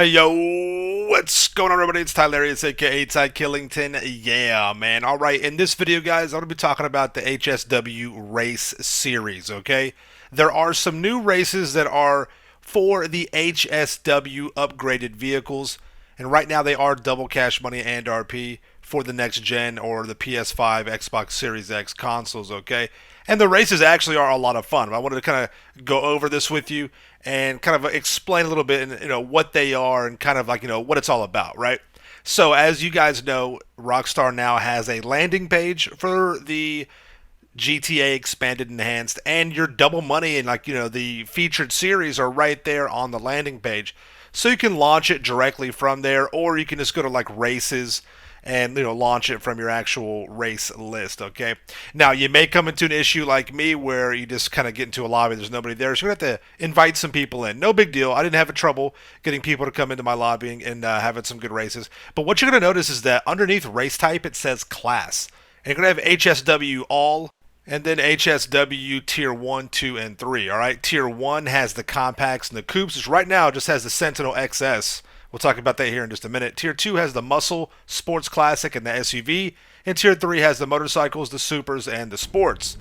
Hey yo, what's going on everybody? It's Tylarious aka Ty Killington. Yeah, man. Alright, in this video guys, I'm going to be talking about the HSW race series, okay? There are some new races that are for the HSW upgraded vehicles, and right now they are double cash money and RP for the next gen or the PS5, Xbox Series X consoles, okay? And the races actually are a lot of fun. I wanted to kind of go over this with you and kind of explain a little bit, what they are and kind of like what it's all about, right? So as you guys know, Rockstar now has a landing page for the GTA Expanded Enhanced, and your double money and the featured series are right there on the landing page. So you can launch it directly from there, or you can just go to like races and launch it from your actual race list. Okay. Now you may come into an issue like me where you just kind of get into a lobby, there's nobody there, so you're gonna have to invite some people in. No big deal. I didn't have trouble getting people to come into my lobby and having some good races. But what you're gonna notice is that underneath race type it says class, and you're gonna have HSW all. And then HSW Tier 1, 2, and 3. Alright, Tier 1 has the compacts and the coupes, which right now just has the Sentinel XS. We'll talk about that here in just a minute. Tier 2 has the Muscle, Sports Classic, and the SUV. And Tier 3 has the motorcycles, the supers, and the sports.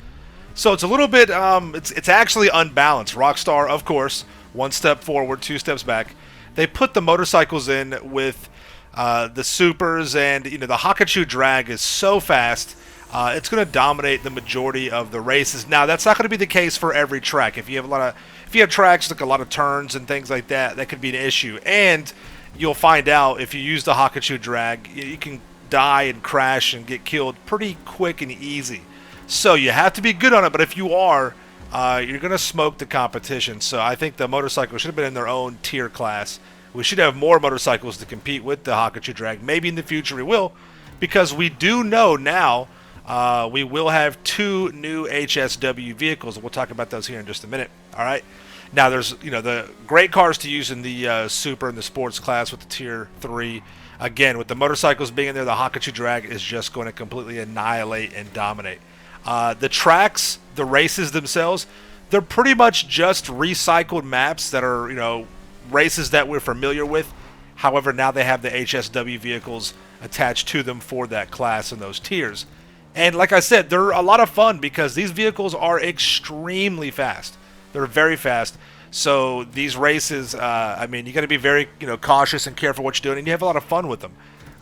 So it's a little bit, it's actually unbalanced. Rockstar, of course, one step forward, two steps back. They put the motorcycles in with the supers, and the Hakachu drag is so fast. It's going to dominate the majority of the races. Now, that's not going to be the case for every track. If you have tracks like a lot of turns and things like that, that could be an issue. And you'll find out if you use the Hakachu drag, you can die and crash and get killed pretty quick and easy. So you have to be good on it. But if you are, you're going to smoke the competition. So I think the motorcycles should have been in their own tier class. We should have more motorcycles to compete with the Hakachu drag. Maybe in the future we will, because we do know now. We will have two new HSW vehicles. We'll talk about those here in just a minute. All right. Now, there's the great cars to use in the super and the sports class with the tier 3. Again, with the motorcycles being in there, the Hakachu drag is just going to completely annihilate and dominate. The tracks, the races themselves, they're pretty much just recycled maps that are races that we're familiar with. However, now they have the HSW vehicles attached to them for that class and those tiers. And like I said, they're a lot of fun because these vehicles are extremely fast. They're very fast. So these races, you got to be very cautious and careful what you're doing, and you have a lot of fun with them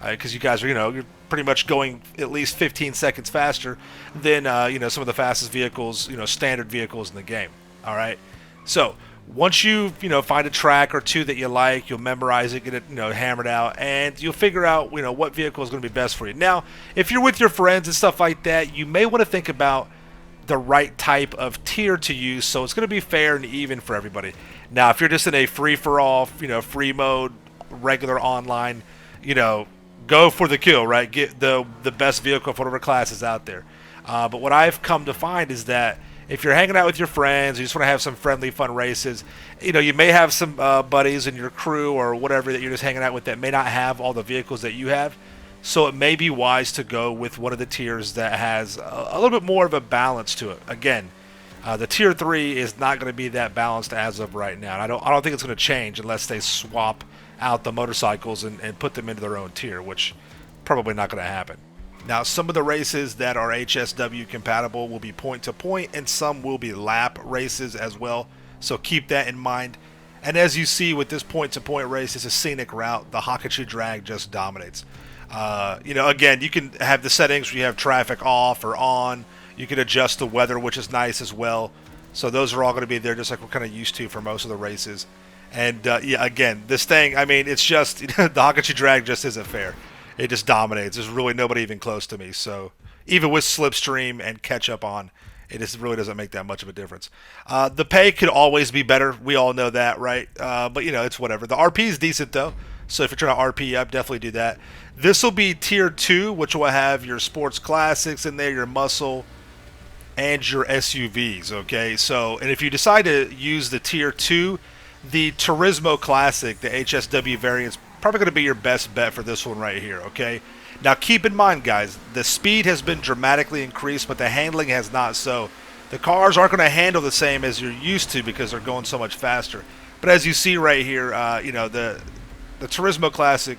because you guys are you're pretty much going at least 15 seconds faster than some of the fastest vehicles, standard vehicles in the game. All right, so. Once you find a track or two that you like, you'll memorize it, get it hammered out, and you'll figure out what vehicle is going to be best for you. Now, if you're with your friends and stuff like that, you may want to think about the right type of tier to use, so it's going to be fair and even for everybody. Now, if you're just in a free-for-all, free mode, regular online, go for the kill, right? Get the best vehicle for whatever class is out there. But what I've come to find is that if you're hanging out with your friends, you just want to have some friendly, fun races, you may have some buddies in your crew or whatever that you're just hanging out with that may not have all the vehicles that you have. So it may be wise to go with one of the tiers that has a little bit more of a balance to it. Again, the tier 3 is not going to be that balanced as of right now. And I don't think it's going to change unless they swap out the motorcycles and put them into their own tier, which probably not going to happen. Now, some of the races that are HSW compatible will be point-to-point, and some will be lap races as well. So keep that in mind. And as you see with this point-to-point race, it's a scenic route. The Hakachu drag just dominates. Again, you can have the settings where you have traffic off or on. You can adjust the weather, which is nice as well. So those are all going to be there just like we're kind of used to for most of the races. And, again, this thing, it's just, the Hakachu drag just isn't fair. It just dominates. There's really nobody even close to me. So even with Slipstream and catch up on, it just really doesn't make that much of a difference. The pay could always be better. We all know that, right? But, it's whatever. The RP is decent, though. So if you're trying to RP up, definitely do that. This will be Tier 2, which will have your Sports Classics in there, your Muscle, and your SUVs, okay? So, and if you decide to use the Tier 2, the Turismo Classic, the HSW variant's probably going to be your best bet for this one right here, okay? Now, keep in mind, guys, the speed has been dramatically increased, but the handling has not so. The cars aren't going to handle the same as you're used to because they're going so much faster. But as you see right here, the Turismo Classic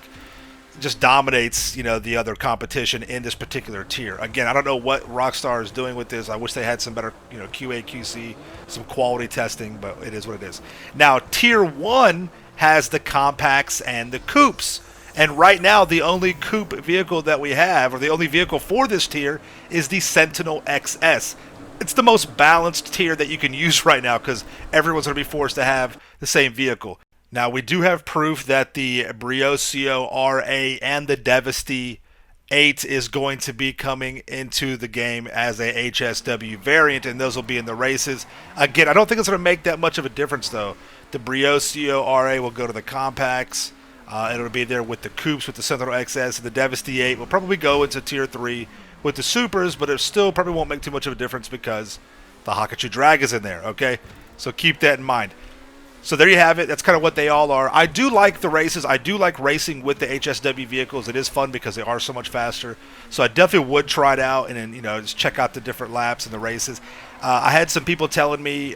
just dominates, the other competition in this particular tier. Again, I don't know what Rockstar is doing with this. I wish they had some better, QA, QC, some quality testing, but it is what it is. Now, tier 1 has the compacts and the coupes. And right now, the only coupe vehicle that we have, or the only vehicle for this tier, is the Sentinel XS. It's the most balanced tier that you can use right now because everyone's going to be forced to have the same vehicle. Now, we do have proof that the Briosio RA and the Devasty 8 is going to be coming into the game as a HSW variant, and those will be in the races. Again, I don't think it's going to make that much of a difference, though. The Briosio RA will go to the compacts. It'll be there with the coupes, with the Sentinel XS, and the Devasty 8 will probably go into Tier 3 with the supers, but it still probably won't make too much of a difference because the Hakachu Drag is in there, okay? So keep that in mind. So there you have it. That's kind of what they all are. I do like the races. I do like racing with the HSW vehicles. It is fun because they are so much faster. So I definitely would try it out and then, just check out the different laps and the races. I had some people telling me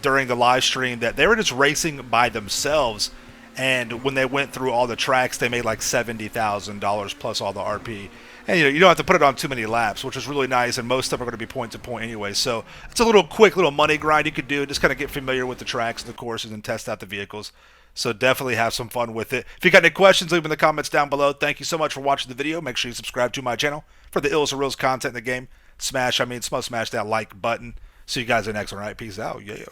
during the live stream that they were just racing by themselves. And when they went through all the tracks, they made like $70,000 plus all the RP. And you don't have to put it on too many laps, which is really nice. And most of them are going to be point to point anyway. So it's a little quick little money grind you could do. Just kind of get familiar with the tracks and the courses and test out the vehicles. So definitely have some fun with it. If you got any questions, leave them in the comments down below. Thank you so much for watching the video. Make sure you subscribe to my channel for the ills and reels content in the game. Smash that like button. See you guys in the next one. All right, peace out. Yeah.